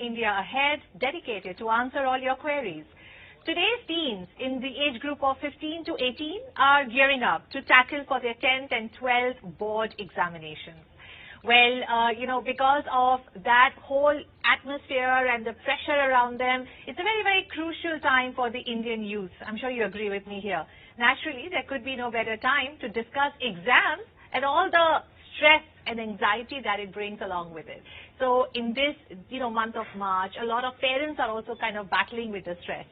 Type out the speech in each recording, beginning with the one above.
India Ahead, dedicated to answer all your queries. Today's teens in the age group of 15 to 18 are gearing up to tackle for their 10th and 12th board examinations. Well, because of that whole atmosphere and the pressure around them, it's a very, very crucial time for the Indian youth. I'm sure you agree with me here. Naturally, there could be no better time to discuss exams and all the stress and anxiety that it brings along with it. So in this, month of March, a lot of parents are also kind of battling with the stress.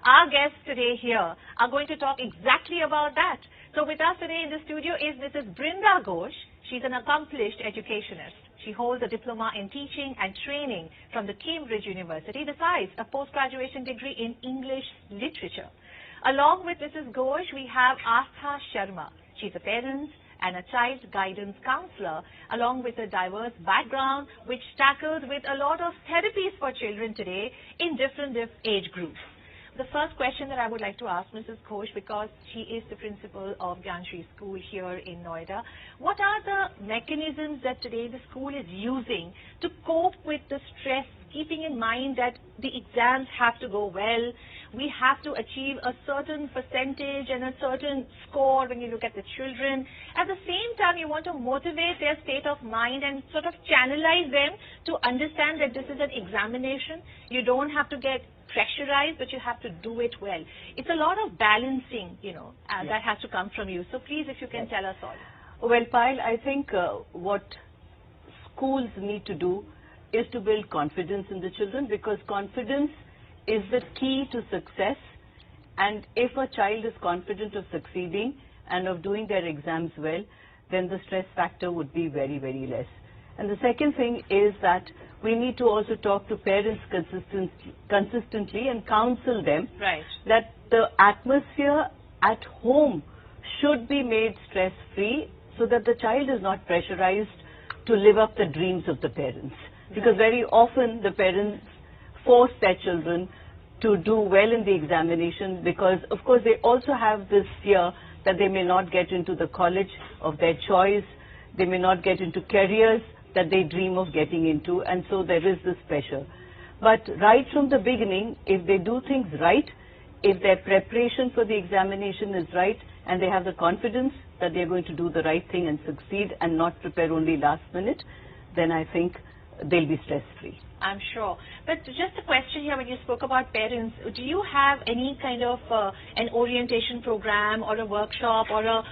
Our guests today here are going to talk exactly about that. So with us today in the studio is Mrs. Brinda Ghosh. She's an accomplished educationist. She holds a diploma in teaching and training from the Cambridge University, besides a post-graduation degree in English literature. Along with Mrs. Ghosh, we have Astha Sharma. She's a parent and a child guidance counselor, along with a diverse background which tackles with a lot of therapies for children today in different age groups. The first question that I would like to ask Mrs. Ghosh, because she is the principal of Gyanshree School here in Noida, what are the mechanisms that today the school is using to cope with the stress, keeping in mind that the exams have to go well, we have to achieve a certain percentage and a certain score when you look at the children. At the same time, you want to motivate their state of mind and sort of channelize them to understand that this is an examination. You don't have to get pressurized, but you have to do it well. It's a lot of balancing, that has to come from you. So please, if you can tell us all. Well, Payal, I think what schools need to do is to build confidence in the children, because confidence is the key to success. And if a child is confident of succeeding and of doing their exams well, then the stress factor would be very, very less. And the second thing is that we need to also talk to parents consistently and counsel them that the atmosphere at home should be made stress-free, so that the child is not pressurized to live up the dreams of the parents. Because very often the parents force their children to do well in the examination, because of course they also have this fear that they may not get into the college of their choice, they may not get into careers that they dream of getting into, and so there is this pressure. But right from the beginning, if they do things right, if their preparation for the examination is right, and they have the confidence that they're going to do the right thing and succeed and not prepare only last minute, then I think they'll be stress-free. I'm sure. But just a question here, when you spoke about parents, do you have any kind of an orientation program or a workshop or a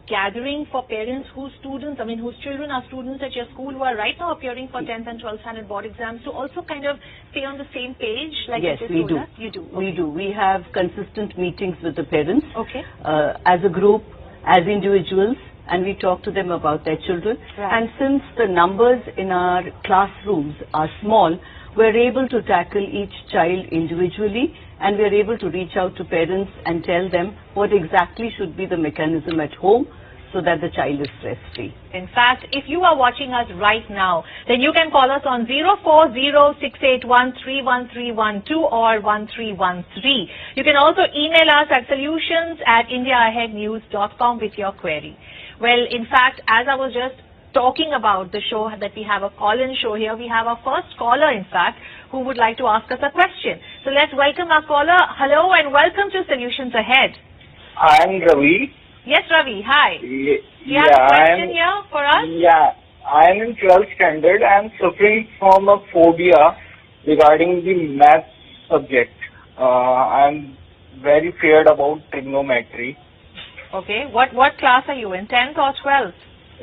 gathering for parents whose students, whose children are students at your school who are right now appearing for 10th and 12th standard board exams, to also kind of stay on the same page? Like yes, we do. You do. Okay. We do. We have consistent meetings with the parents. Okay. As a group, as individuals, and we talk to them about their children. Right. And since the numbers in our classrooms are small, we're able to tackle each child individually, and we're able to reach out to parents and tell them what exactly should be the mechanism at home so that the child is stress-free. In fact, if you are watching us right now, then you can call us on 040-681-31312 or 1313. You can also email us at solutions@indiaaheadnews.com with your query. Well, in fact, as I was just talking about the show that we have, a call-in show here, we have our first caller, in fact, who would like to ask us a question. So let's welcome our caller. Hello and welcome to Solutions Ahead. I'm Ravi. Yes, Ravi. Hi. Do you have a question here for us? Yeah, I'm in 12th standard. I'm suffering from a phobia regarding the math subject. I'm very feared about trigonometry. Okay. What class are you in, 10th or 12th?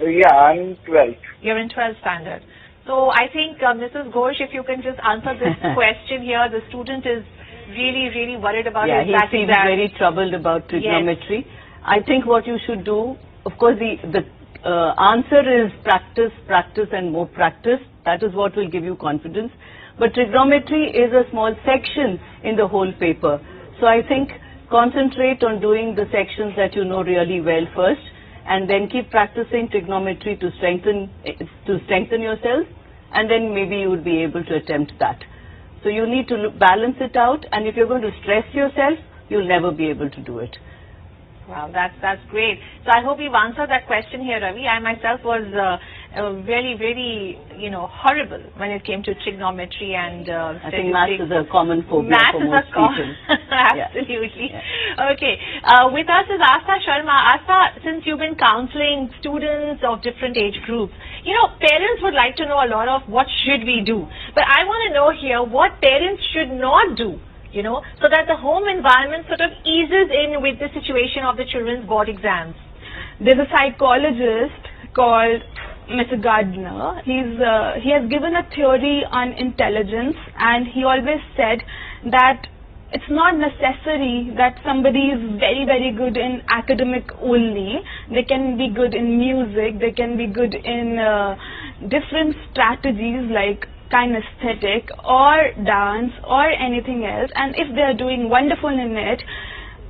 Yeah, I'm in 12th. You're in 12th standard. So I think, Mrs. Ghosh, if you can just answer this question here. The student is really, really worried about his he seems very troubled about trigonometry. Yes. I think what you should do, of course, the answer is practice, practice and more practice. That is what will give you confidence. But trigonometry is a small section in the whole paper. So I think concentrate on doing the sections that you know really well first, and then keep practicing trigonometry to strengthen yourself, and then maybe you would be able to attempt that. So you need to balance it out, and if you're going to stress yourself, you'll never be able to do it. Wow, that's great. So I hope you've answered that question here, Ravi. I myself was very, very, horrible when it came to trigonometry and I think maths is a common phobia maths for is most people. Absolutely. Yeah. Okay. With us is Asta Sharma. Asta, since you've been counseling students of different age groups, parents would like to know a lot of what should we do. But I want to know here what parents should not do, so that the home environment sort of eases in with the situation of the children's board exams. There's a psychologist called Mr. Gardner. He has given a theory on intelligence, and he always said that it's not necessary that somebody is very, very good in academic only. They can be good in music, they can be good in different strategies like kinesthetic or dance or anything else, and if they are doing wonderful in it,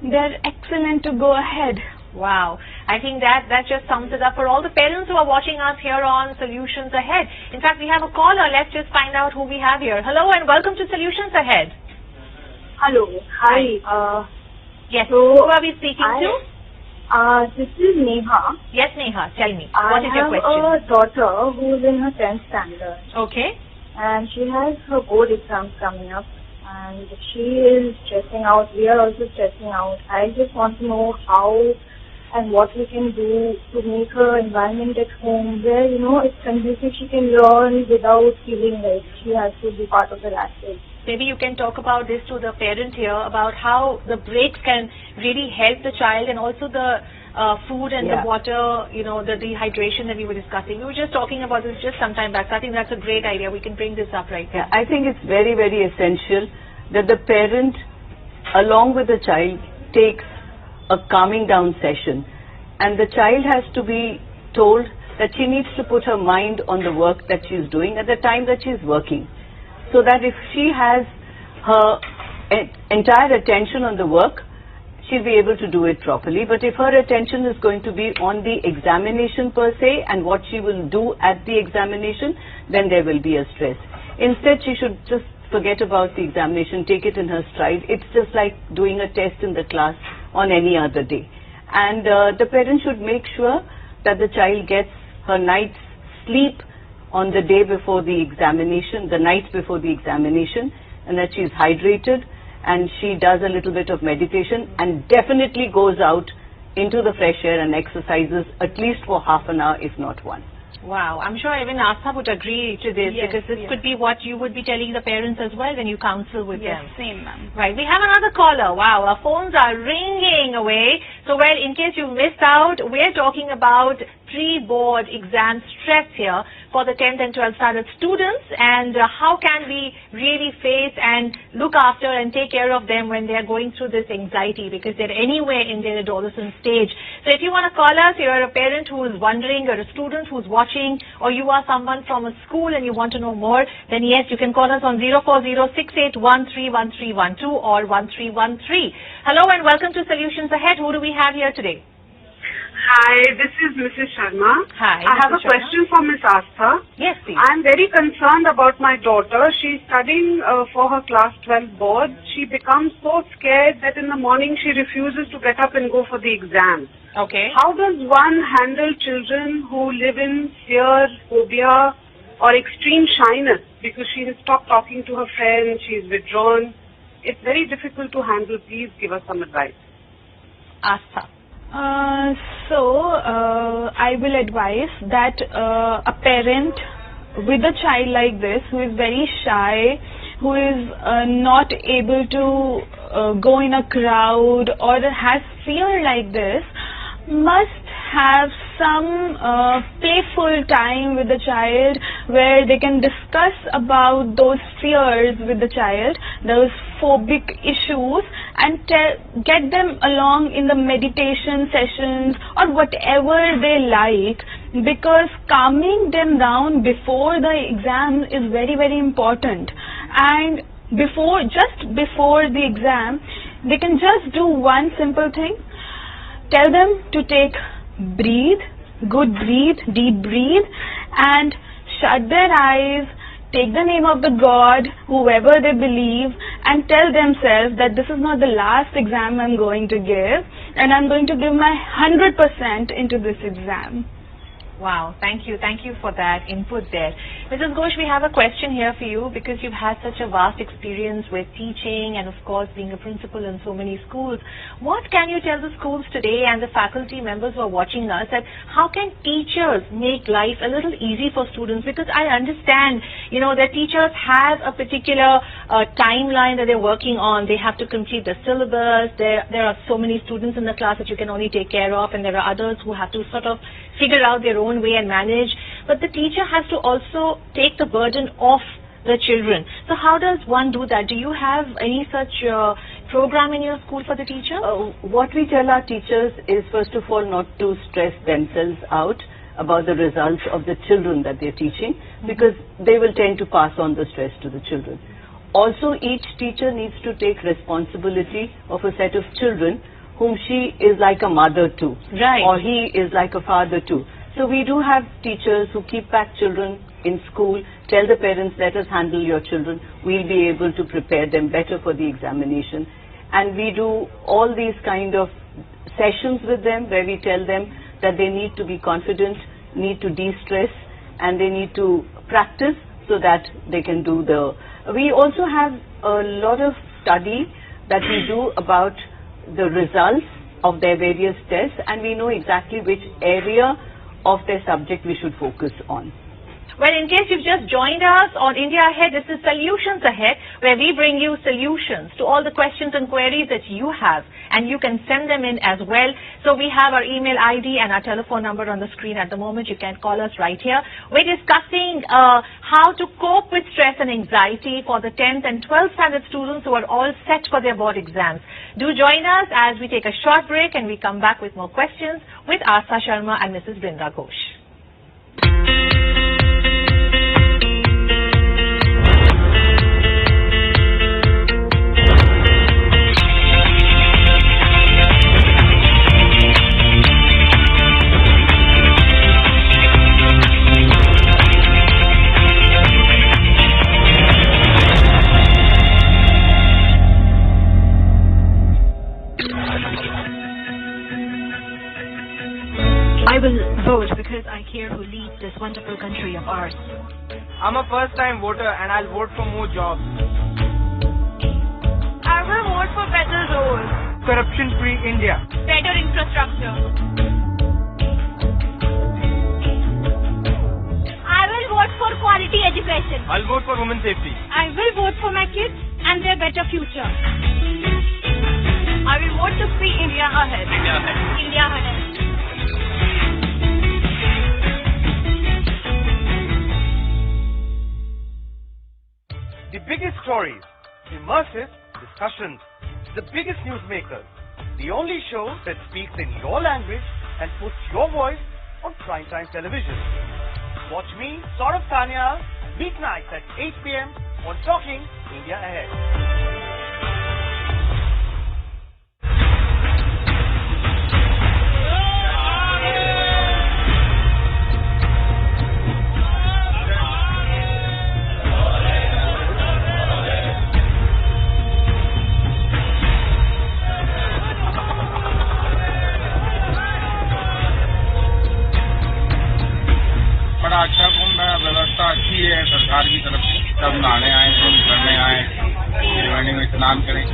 they're excellent to go ahead. Wow. I think that just sums it up for all the parents who are watching us here on Solutions Ahead. In fact, we have a caller. Let's just find out who we have here. Hello and welcome to Solutions Ahead. Hello. Hi. Yes. So who are we speaking to? This is Neha. Yes, Neha. Tell me. What is your question? I have a daughter who is in her 10th standard. Okay. And she has her board exams coming up. And she is stressing out. We are also stressing out. I just want to know how and what we can do to make her environment at home where, it's conducive, she can learn without feeling like she has to be part of the rat race. Maybe you can talk about this to the parent here, about how the breaks can really help the child, and also the food and the water, the dehydration that we were discussing. We were just talking about this just some time back. So I think that's a great idea. We can bring this up right now. Yeah, I think it's very, very essential that the parent, along with the child, takes a calming down session, and the child has to be told that she needs to put her mind on the work that she's doing at the time that she's working, so that if she has her entire attention on the work, she'll be able to do it properly. But if her attention is going to be on the examination per se and what she will do at the examination, then there will be a stress. Instead, she should just forget about the examination, take it in her stride. It's just like doing a test in the class on any other day. And the parent should make sure that the child gets her night's sleep on the day before the examination, the night before the examination, and that she's hydrated and she does a little bit of meditation and definitely goes out into the fresh air and exercises at least for half an hour, if not one. Wow, I'm sure even Asta would agree to this, because this could be what you would be telling the parents as well when you counsel with them. Same, ma'am. Right, we have another caller. Wow, our phones are ringing away. So, well, in case you missed out, we're talking about pre-board exam stress here for the 10th and 12th standard students, and how can we really face and look after and take care of them when they're going through this anxiety, because they're anywhere in their adolescent stage. So if you want to call us, you're a parent who is wondering, or a student who's watching, or you are someone from a school and you want to know more, then yes, you can call us on 040-6813-1312 or 1313. Hello and welcome to Solutions Ahead. Who do we have here today? Hi, this is Mrs. Sharma. Hi, I have a Mrs. Sharma. question for Miss Asta. Yes, please. I'm very concerned about my daughter. She's studying for her class 12 board. She becomes so scared that in the morning she refuses to get up and go for the exam. Okay. How does one handle children who live in fear, phobia, or extreme shyness because she has stopped talking to her friends, she's withdrawn? It's very difficult to handle. Please give us some advice. Asta. I will advise that a parent with a child like this who is very shy, who is not able to go in a crowd or has fear like this, must have some playful time with the child where they can discuss about those fears with the child, those phobic issues, and get them along in the meditation sessions or whatever they like, because calming them down before the exam is very, very important. And just before the exam, they can just do one simple thing. Tell them to take deep breathe, and shut their eyes, take the name of the God, whoever they believe, and tell themselves that this is not the last exam I'm going to give, and I'm going to give my 100% into this exam. Wow, thank you for that input there. Mrs. Ghosh, we have a question here for you because you've had such a vast experience with teaching and of course being a principal in so many schools. What can you tell the schools today and the faculty members who are watching us that how can teachers make life a little easy for students? Because I understand, that teachers have a particular timeline that they're working on. They have to complete the syllabus. There are so many students in the class that you can only take care of, and there are others who have to sort of figure out their own way and manage. But the teacher has to also take the burden off the children. So how does one do that? Do you have any such program in your school for the teacher? What we tell our teachers is, first of all, not to stress themselves out about the results of the children that they're teaching, because they will tend to pass on the stress to the children. Also, each teacher needs to take responsibility of a set of children whom she is like a mother to, right, or he is like a father to. So we do have teachers who keep back children in school, tell the parents, let us handle your children, we'll be able to prepare them better for the examination. And we do all these kind of sessions with them where we tell them that they need to be confident, need to de-stress, and they need to practice so that they can do the... We also have a lot of study that we do about the results of their various tests, and we know exactly which area of their subject we should focus on. Well, in case you've just joined us on India Ahead, this is Solutions Ahead, where we bring you solutions to all the questions and queries that you have, and you can send them in as well. So we have our email ID and our telephone number on the screen at the moment. You can call us right here. We're discussing how to cope with stress and anxiety for the 10th and 12th standard students who are all set for their board exams. Do join us as we take a short break and we come back with more questions with Asa Sharma and Mrs. Brinda Ghosh. I will vote because I care who leads this wonderful country of ours. I'm a first-time voter and I'll vote for more jobs. I will vote for better roads. Corruption-free India. Better infrastructure. I will vote for quality education. I'll vote for women's safety. I will vote for my kids and their better future. I will vote to see India ahead. India ahead. India ahead. The biggest stories, immersive discussions, the biggest newsmakers, the only show that speaks in your language and puts your voice on primetime television. Watch me, Saurabh Tanya, weeknights at 8 p.m. on Talking India Ahead. अच्छा कुंभ है, व्यवस्था अच्छी है सरकार की तरफ से। सब नहाने आए, सब करने आए, त्रिवेणी में स्नान करें।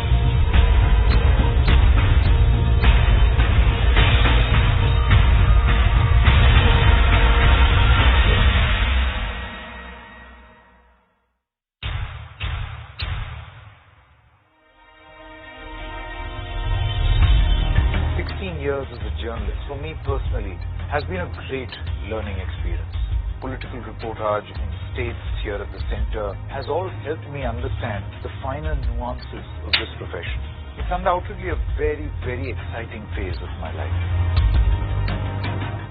16 years as a journalist, for me personally, has been a great learning experience. Political reportage in states here at the center has all helped me understand the finer nuances of this profession. It's undoubtedly a very, very exciting phase of my life.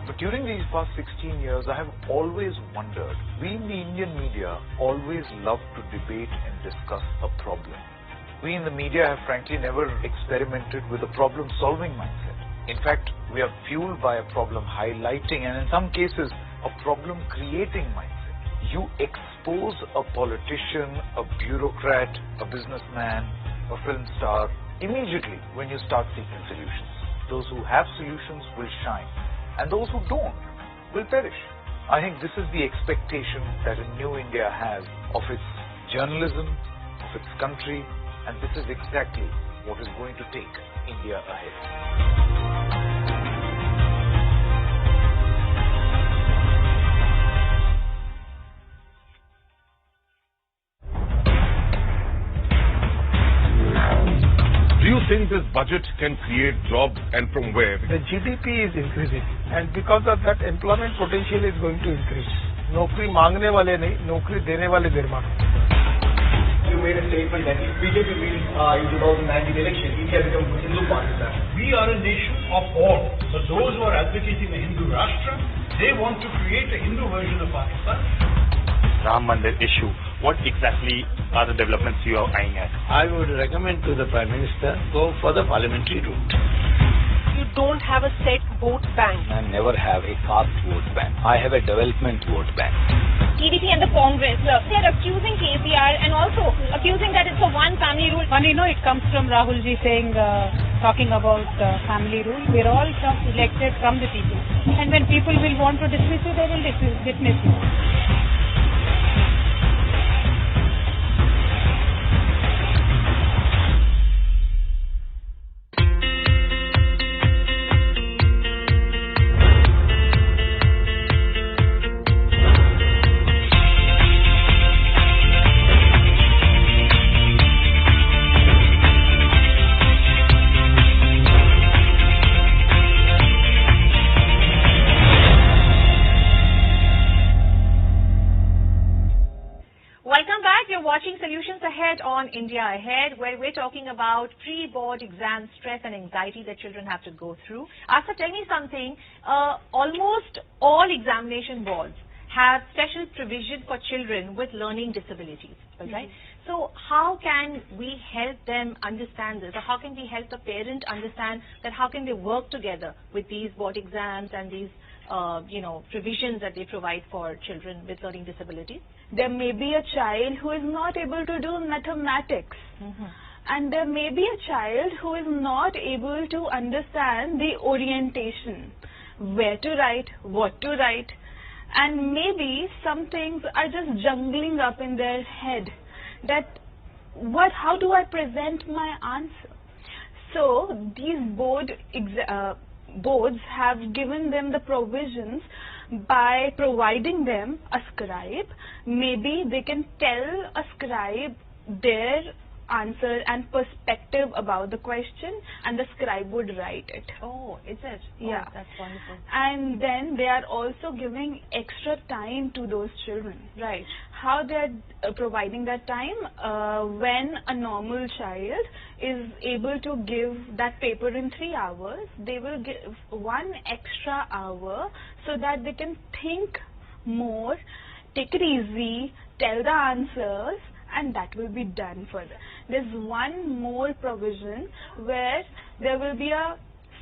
But during these past 16 years, I have always wondered, we in the Indian media always love to debate and discuss a problem. We in the media have frankly never experimented with a problem-solving mindset. In fact, we are fueled by a problem highlighting and in some cases, a problem-creating mindset. You expose a politician, a bureaucrat, a businessman, a film star immediately when you start seeking solutions. Those who have solutions will shine, and those who don't will perish. I think this is the expectation that a new India has of its journalism, of its country, and this is exactly what is going to take India ahead. Do you think this budget can create jobs, and from where? The GDP is increasing, and because of that, employment potential is going to increase. नौकरी मांगने वाले नहीं, नौकरी देने वाले निर्माण. You made a statement that if BJP wins in 2019 election, India becomes Hindu Pakistan. We are a nation of all. So those who are advocating a Hindu Rashtra, they want to create a Hindu version of Pakistan. Ram Mandir issue. What exactly are the developments you are eyeing at? I would recommend to the Prime Minister go for the parliamentary route. You don't have a set vote bank. I never have a caste vote bank. I have a development vote bank. TDP and the Congress, they're accusing KCR and also accusing that it's a one family rule. And you know, it comes from Rahul ji saying, talking about family rule. We're all elected from the people. And when people will want to dismiss you, they will dismiss you. On India Ahead, where we're talking about pre-board exam stress and anxiety that children have to go through. Asa, tell me something. Almost all examination boards have special provision for children with learning disabilities. Right? So how can we help them understand this, or how can we help the parent understand that how can they work together with these board exams and these provisions that they provide for children with learning disabilities? There may be a child who is not able to do mathematics. And there may be a child who is not able to understand the orientation, where to write, what to write, and maybe some things are just jungling up in their head that how do I present my answer? So these boards have given them the provisions by providing them a scribe. Maybe they can tell a scribe their answer and perspective about the question, and the scribe would write it. Oh, is it? Yeah. Oh, that's wonderful. And then they are also giving extra time to those children. Right. How they are providing that time? When a normal child is able to give that paper in 3 hours, they will give 1 extra hour so that they can think more, take it easy, tell the answers, and that will be done for them. There's one more provision where there will be a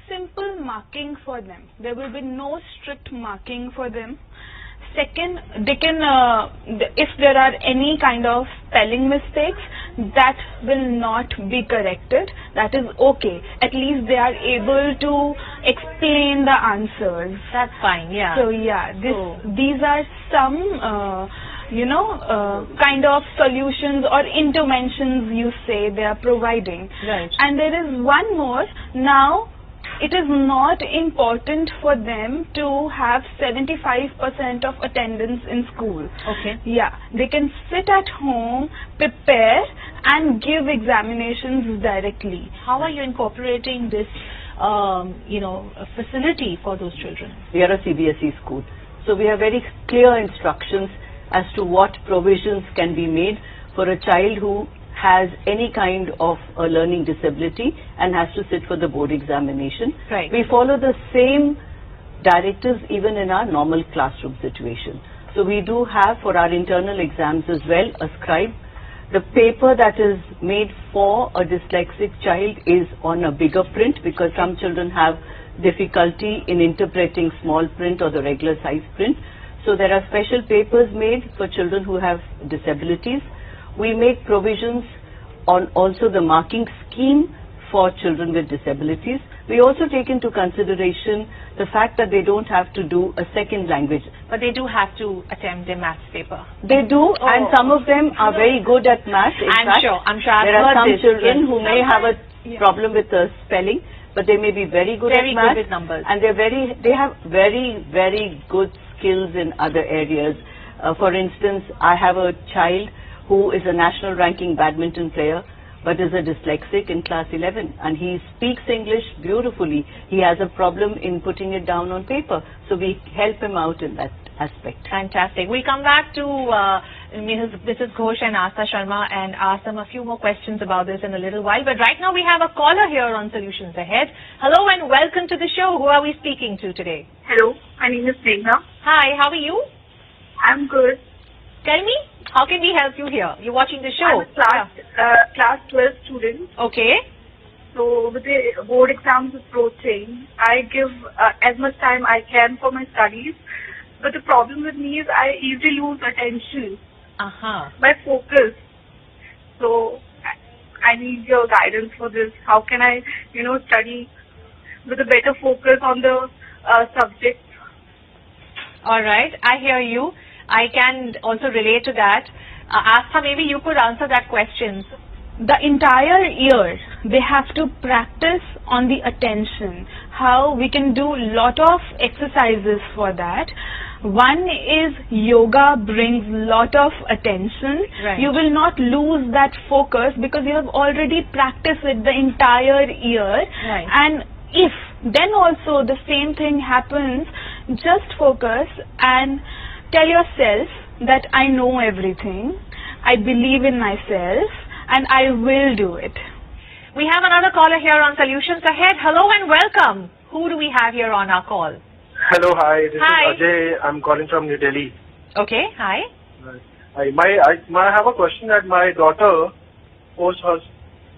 simple marking for them. There will be no strict marking for them. Second, they can, if there are any kind of spelling mistakes, that will not be corrected. That is okay. At least they are able to explain the answers. That's fine, yeah. So yeah, these are some kind of solutions or interventions you say they are providing. Right. And there is one more. Now, it is not important for them to have 75% of attendance in school. Okay. Yeah, they can sit at home, prepare, and give examinations directly. How are you incorporating this, facility for those children? We are a CBSE school, so we have very clear instructions as to what provisions can be made for a child who has any kind of a learning disability and has to sit for the board examination. Right. We follow the same directives even in our normal classroom situation. So we do have for our internal exams as well a scribe. The paper that is made for a dyslexic child is on a bigger print because some children have difficulty in interpreting small print or the regular size print. So there are special papers made for children who have disabilities. We make provisions on also the marking scheme for children with disabilities. We also take into consideration the fact that they don't have to do a second language. But they do have to attempt their maths paper. They do, and some of them are very good at maths. In I'm fact, sure I've there are heard some this, children yes. who may have a problem with the spelling, but they may be very good Very at maths. good with numbers. And they have very good skills in other areas. For instance, I have a child who is a national ranking badminton player, but is a dyslexic in class 11, and he speaks English beautifully. He has a problem in putting it down on paper, so we help him out in that aspect. Fantastic. We'll come back to Mrs. Ghosh and Asta Sharma and ask them a few more questions about this in a little while. But right now we have a caller here on Solutions Ahead. Hello and welcome to the show. Who are we speaking to today? Hello, my name is Megha. Hi, how are you? I'm good. Tell me, how can we help you here? You're watching the show. I'm a class 12 student. Okay. So with the board exams approaching, I give as much time I can for my studies. But the problem with me is I easily lose attention. My focus. So I need your guidance for this. How can I, study with a better focus on the subject? All right, I hear you. I can also relate to that. Asta, maybe you could answer that question. The entire year they have to practice on the attention. How we can do lot of exercises for that. One is yoga brings lot of attention. Right. You will not lose that focus because you have already practiced it the entire year. Right. And if then also the same thing happens, just focus and tell yourself that I know everything, I believe in myself, and I will do it. We have another caller here on Solutions Ahead. Hello and welcome. Who do we have here on our call? Hello, hi. This Hi. is Ajay. I'm calling from New Delhi. Okay, hi. I have a question that my daughter, post her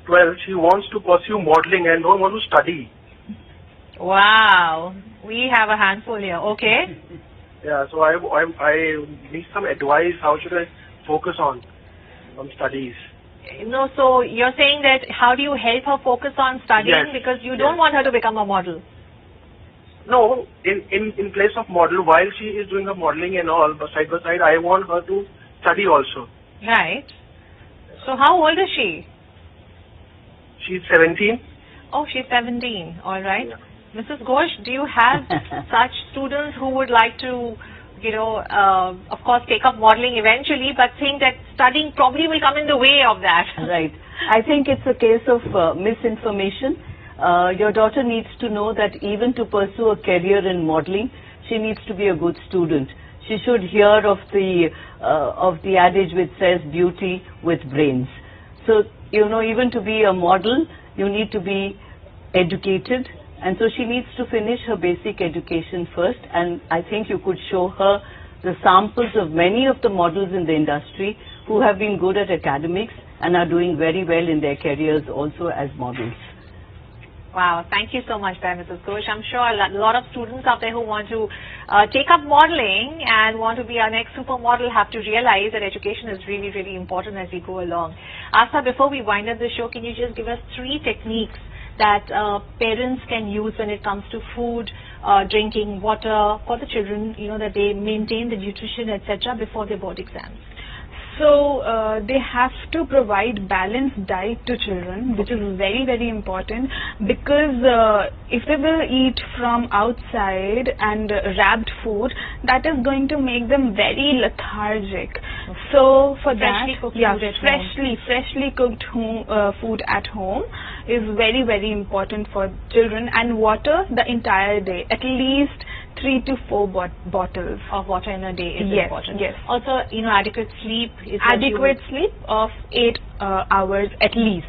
12, she wants to pursue modeling and don't want to study. Wow, we have a handful here. Okay. Yeah, so I need some advice. How should I focus on studies? No, so you're saying that how do you help her focus on studying Yes. because you don't want her to become a model? No, in place of model, while she is doing her modeling and all, but side by side, I want her to study also. Right. So how old is she? She's 17. Oh, she's 17. All right. Mrs. Ghosh, do you have such students who would like to, of course, take up modeling eventually, but think that studying probably will come in the way of that? Right. I think it's a case of misinformation. Your daughter needs to know that even to pursue a career in modeling, she needs to be a good student. She should hear of the adage which says beauty with brains. So, even to be a model, you need to be educated. And so she needs to finish her basic education first, and I think you could show her the samples of many of the models in the industry who have been good at academics and are doing very well in their careers also as models. Wow, thank you so much there, Mrs. Ghosh. I'm sure a lot of students out there who want to take up modeling and want to be our next supermodel have to realize that education is really, really important as we go along. Asta, before we wind up the show, can you just give us 3 techniques that parents can use when it comes to food, drinking, water for the children, that they maintain the nutrition, etc. before their board exams? So they have to provide balanced diet to children, which is very, very important, because if they will eat from outside and wrapped food, that is going to make them very lethargic. So for Freshly that, cooked yeah, food at home. freshly cooked food at home is very, very important for children, and water the entire day, at least 3 to 4 bottles of water in a day is yes, important. Yes. Also, adequate sleep is adequate sleep of 8 hours at least.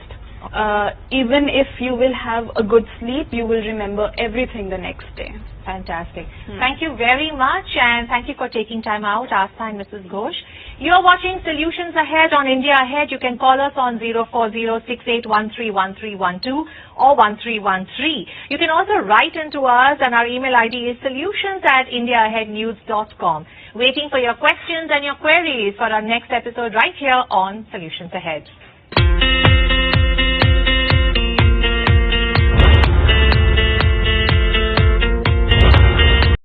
Even if you will have a good sleep, you will remember everything the next day. Fantastic. Thank you very much, and thank you for taking time out, Asta and Mrs. Ghosh. You are watching Solutions Ahead on India Ahead. You can call us on 04068131312 or 1313. You can also write into us, and our email ID is solutions@indiaaheadnews.com. Waiting for your questions and your queries for our next episode right here on Solutions Ahead.